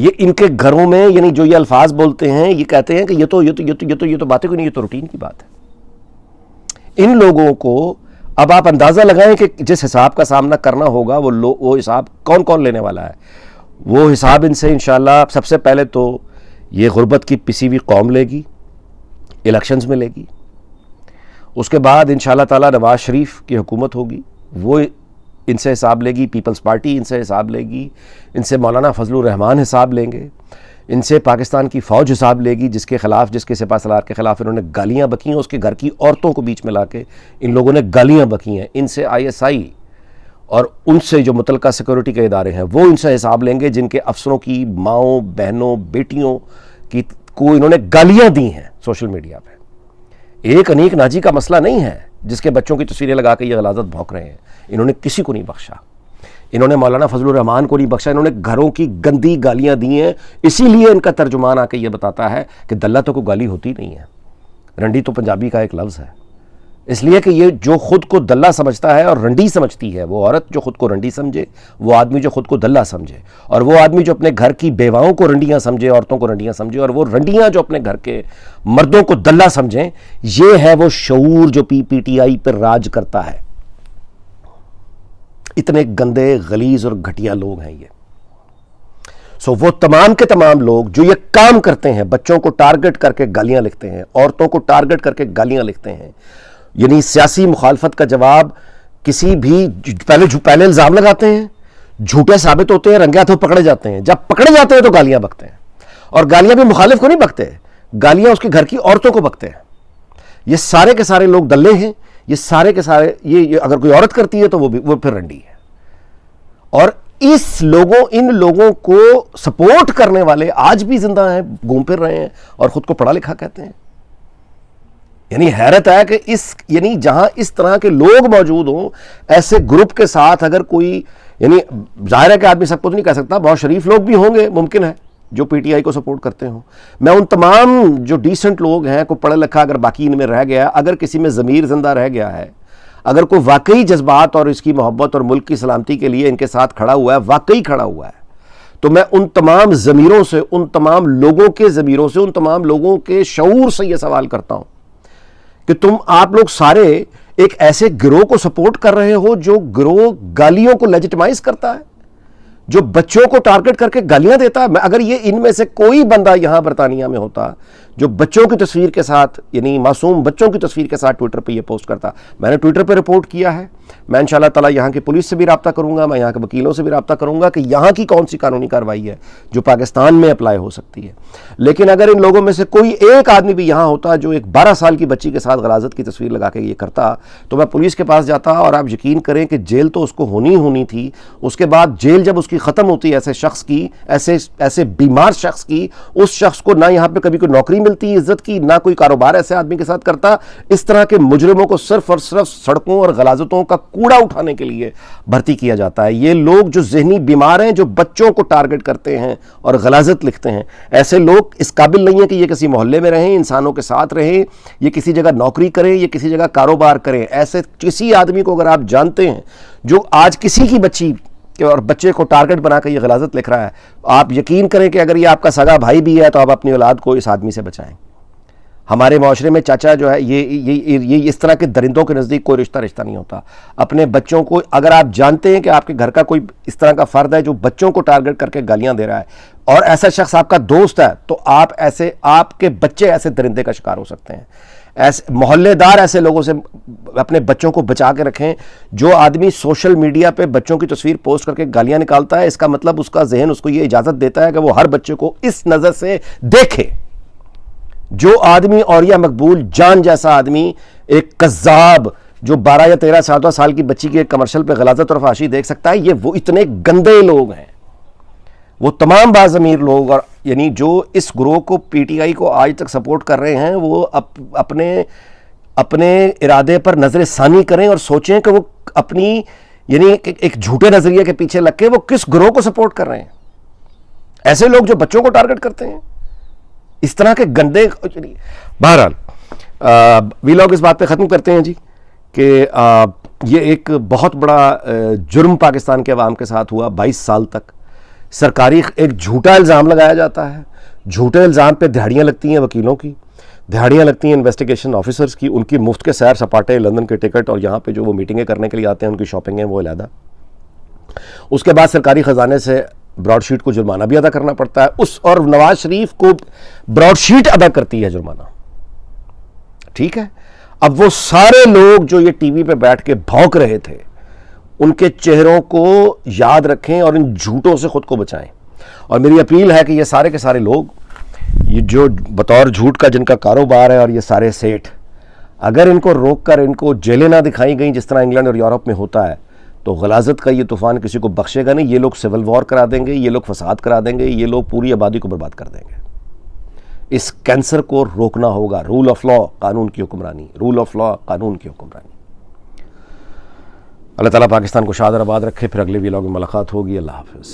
یہ ان کے گھروں میں یعنی جو یہ الفاظ بولتے ہیں یہ کہتے ہیں کہ یہ تو باتیں کوئی نہیں, یہ تو روٹین کی بات ہے. ان لوگوں کو اب آپ اندازہ لگائیں کہ جس حساب کا سامنا کرنا ہوگا وہ حساب کون کون لینے والا ہے. وہ حساب ان سے انشاءاللہ سب سے پہلے تو یہ غربت کی پسی ہوئی قوم لے گی, الیکشنز میں لے گی. اس کے بعد انشاءاللہ تعالی نواز شریف کی حکومت ہوگی, وہ ان سے حساب لے گی. پیپلز پارٹی ان سے حساب لے گی. ان سے مولانا فضل الرحمان حساب لیں گے. ان سے پاکستان کی فوج حساب لے گی, جس کے سپہ سالار کے خلاف انہوں نے گالیاں بکی ہیں, اس کے گھر کی عورتوں کو بیچ میں لا کے ان لوگوں نے گالیاں بکی ہیں. ان سے ISI اور ان سے جو متعلقہ سیکورٹی کے ادارے ہیں وہ ان سے حساب لیں گے, جن کے افسروں کی ماؤں, بہنوں, بیٹیوں کو انہوں نے گالیاں دی ہیں سوشل میڈیا پہ. ایک انیک ناجی کا مسئلہ نہیں ہے جس کے بچوں کی تصویریں لگا کے یہ غلاظت بھونک رہے ہیں. انہوں نے کسی کو نہیں بخشا. انہوں نے مولانا فضل الرحمان کو نہیں بخشا. انہوں نے گھروں کی گندی گالیاں دی ہیں. اسی لیے ان کا ترجمان آ کے یہ بتاتا ہے کہ دلہ تو کوئی گالی ہوتی نہیں ہے, رنڈی تو پنجابی کا ایک لفظ ہے. اس لیے کہ یہ جو خود کو دلہ سمجھتا ہے اور رنڈی سمجھتی ہے, وہ عورت جو خود کو رنڈی سمجھے, وہ آدمی جو خود کو دلہ سمجھے, اور وہ آدمی جو اپنے گھر کی بیواؤں کو رنڈیاں سمجھے, عورتوں کو رنڈیاں سمجھے, اور وہ رنڈیاں جو اپنے گھر کے مردوں کو دلہ سمجھیں, یہ ہے وہ شعور جو PTI پر راج کرتا ہے. اتنے گندے, غلیظ اور گھٹیا لوگ ہیں یہ. وہ تمام کے تمام لوگ جو یہ کام کرتے ہیں, بچوں کو ٹارگٹ کر کے گالیاں لکھتے ہیں, عورتوں کو ٹارگٹ کر کے گالیاں لکھتے ہیں, یعنی سیاسی مخالفت کا جواب کسی بھی پہلے الزام لگاتے ہیں, جھوٹے ثابت ہوتے ہیں, رنگے ہاتھوں پکڑے جاتے ہیں. جب پکڑے جاتے ہیں تو گالیاں بکتے ہیں, اور گالیاں بھی مخالف کو نہیں بکتے, گالیاں اس کے گھر کی عورتوں کو بکتے ہیں. یہ سارے کے سارے لوگ دلے ہیں. یہ سارے کے سارے یہ اگر کوئی عورت کرتی ہے تو وہ پھر رنڈی ہے. اور ان لوگوں کو سپورٹ کرنے والے آج بھی زندہ ہیں, گھوم پھر رہے ہیں اور خود کو پڑھا لکھا کہتے ہیں. یعنی حیرت ہے کہ یعنی جہاں اس طرح کے لوگ موجود ہوں, ایسے گروپ کے ساتھ اگر کوئی, یعنی ظاہر ہے کہ آدمی سب کو نہیں کہہ سکتا, بہت شریف لوگ بھی ہوں گے, ممکن ہے, جو PTI کو سپورٹ کرتے ہوں. میں ان تمام جو ڈیسنٹ لوگ ہیں, کو پڑھا لکھا اگر باقی ان میں رہ گیا, اگر کسی میں ضمیر زندہ رہ گیا ہے, اگر کوئی واقعی جذبات اور اس کی محبت اور ملک کی سلامتی کے لیے ان کے ساتھ کھڑا ہوا ہے, واقعی کھڑا ہوا ہے, تو میں ان تمام ضمیروں سے, ان تمام لوگوں کے ضمیروں سے, ان تمام لوگوں کے شعور سے یہ سوال کرتا ہوں کہ آپ لوگ سارے ایک ایسے گروہ کو سپورٹ کر رہے ہو جو گروہ گالیوں کو لیجٹمائز کرتا ہے, جو بچوں کو ٹارگٹ کر کے گالیاں دیتا ہے. اگر یہ ان میں سے کوئی بندہ یہاں برطانیہ میں ہوتا جو بچوں کی تصویر کے ساتھ, یعنی معصوم بچوں کی تصویر کے ساتھ ٹویٹر پہ یہ پوسٹ کرتا, میں نے ٹویٹر پہ رپورٹ کیا ہے. میں انشاءاللہ تعالی یہاں کی پولیس سے بھی رابطہ کروں گا, میں یہاں کے وکیلوں سے بھی رابطہ کروں گا کہ یہاں کی کون سی قانونی کارروائی ہے جو پاکستان میں اپلائی ہو سکتی ہے. لیکن اگر ان لوگوں میں سے کوئی ایک آدمی بھی یہاں ہوتا جو ایک 12 سال کی بچی کے ساتھ غلاظت کی تصویر لگا کے یہ کرتا, تو میں پولیس کے پاس جاتا, اور آپ یقین کریں کہ جیل تو اس کو ہونی تھی. اس کے بعد جیل جب اس کی ختم ہوتی ایسے شخص کی, ایسے بیمار شخص کی, اس شخص کو نہ یہاں پہ کبھی کوئی نوکری ملتی عزت کی, نہ کوئی کاروبار ایسے آدمی کے ساتھ کرتا. اس طرح کے مجرموں کو صرف اور صرف سڑکوں اور غلاظتوں کا کوڑا اٹھانے کے لیے بھرتی کیا جاتا ہے. یہ لوگ جو ذہنی بیمار ہیں, جو بچوں کو ٹارگٹ کرتے ہیں اور غلاظت لکھتے ہیں, ایسے لوگ اس قابل نہیں ہیں کہ یہ کسی محلے میں رہیں, انسانوں کے ساتھ رہیں, یہ کسی جگہ نوکری کریں, یہ کسی جگہ کاروبار کریں. ایسے کسی آدمی کو اگر آپ جانتے ہیں جو آج کسی کی بچی اور بچے کو ٹارگٹ بنا کے یہ غلاظت لکھ رہا ہے, آپ یقین کریں کہ اگر یہ آپ کا سگا بھائی بھی ہے تو آپ اپنی اولاد کو اس آدمی سے بچائیں. ہمارے معاشرے میں چاچا جو ہے, یہ اس طرح کے درندوں کے نزدیک کوئی رشتہ نہیں ہوتا. اپنے بچوں کو اگر آپ جانتے ہیں کہ آپ کے گھر کا کوئی اس طرح کا فرد ہے جو بچوں کو ٹارگٹ کر کے گالیاں دے رہا ہے, اور ایسا شخص آپ کا دوست ہے, تو آپ کے بچے ایسے درندے کا شکار ہو سکتے ہیں. ایسے محلے دار ایسے لوگوں سے اپنے بچوں کو بچا کے رکھیں. جو آدمی سوشل میڈیا پہ بچوں کی تصویر پوسٹ کر کے گالیاں نکالتا ہے, اس کا مطلب اس کا ذہن اس کو یہ اجازت دیتا ہے کہ وہ ہر بچے کو اس نظر سے دیکھے. جو آدمی اوریہ مقبول جان جیسا آدمی, ایک کذاب جو 12 یا 13 14 سال کی بچی کے کمرشل پہ غلاظت اور فحاشی دیکھ سکتا ہے, یہ وہ اتنے گندے لوگ ہیں. وہ تمام باضمیر لوگ, اور یعنی جو اس گروہ کو PTI کو آج تک سپورٹ کر رہے ہیں, وہ اپنے ارادے پر نظر ثانی کریں اور سوچیں کہ وہ اپنی یعنی ایک جھوٹے نظریے کے پیچھے لگ کے وہ کس گروہ کو سپورٹ کر رہے ہیں. ایسے لوگ جو بچوں کو ٹارگٹ کرتے ہیں, اس طرح کے گندے. بہرحال وی لاگ اس بات پہ ختم کرتے ہیں جی کہ یہ ایک بہت بڑا جرم پاکستان کے عوام کے ساتھ ہوا 22 سال تک, سرکاری ایک جھوٹا الزام لگایا جاتا ہے, جھوٹے الزام پہ دہاڑیاں لگتی ہیں وکیلوں کی, دہاڑیاں لگتی ہیں انویسٹیگیشن آفیسرز کی, ان کی مفت کے سیر سپاٹے, لندن کے ٹکٹ, اور یہاں پہ جو وہ میٹنگیں کرنے کے لیے آتے ہیں ان کی شاپنگیں وہ علیحدہ. اس کے بعد سرکاری خزانے سے براڈ شیٹ کو جرمانہ بھی ادا کرنا پڑتا ہے, اور نواز شریف کو براڈ شیٹ ادا کرتی ہے جرمانہ. ٹھیک ہے, اب وہ سارے لوگ جو یہ ٹی وی پہ بیٹھ کے بھونک رہے تھے, ان کے چہروں کو یاد رکھیں اور ان جھوٹوں سے خود کو بچائیں. اور میری اپیل ہے کہ یہ سارے کے سارے لوگ, یہ جو بطور جھوٹ کا جن کا کاروبار ہے, اور یہ سارے سیٹ, اگر ان کو روک کر ان کو جیلیں نہ دکھائی گئیں جس طرح انگلینڈ اور یورپ میں ہوتا ہے, تو غلاظت کا یہ طوفان کسی کو بخشے گا نہیں. یہ لوگ سول وار کرا دیں گے, یہ لوگ فساد کرا دیں گے, یہ لوگ پوری آبادی کو برباد کر دیں گے. اس کینسر کو روکنا ہوگا. رول آف لا, قانون کی حکمرانی, رول آف لا, قانون کی حکمرانی. اللہ تعالیٰ پاکستان کو شاد اور آباد رکھے. پھر اگلے ویلاگ میں ملاقات ہوگی. اللہ حافظ.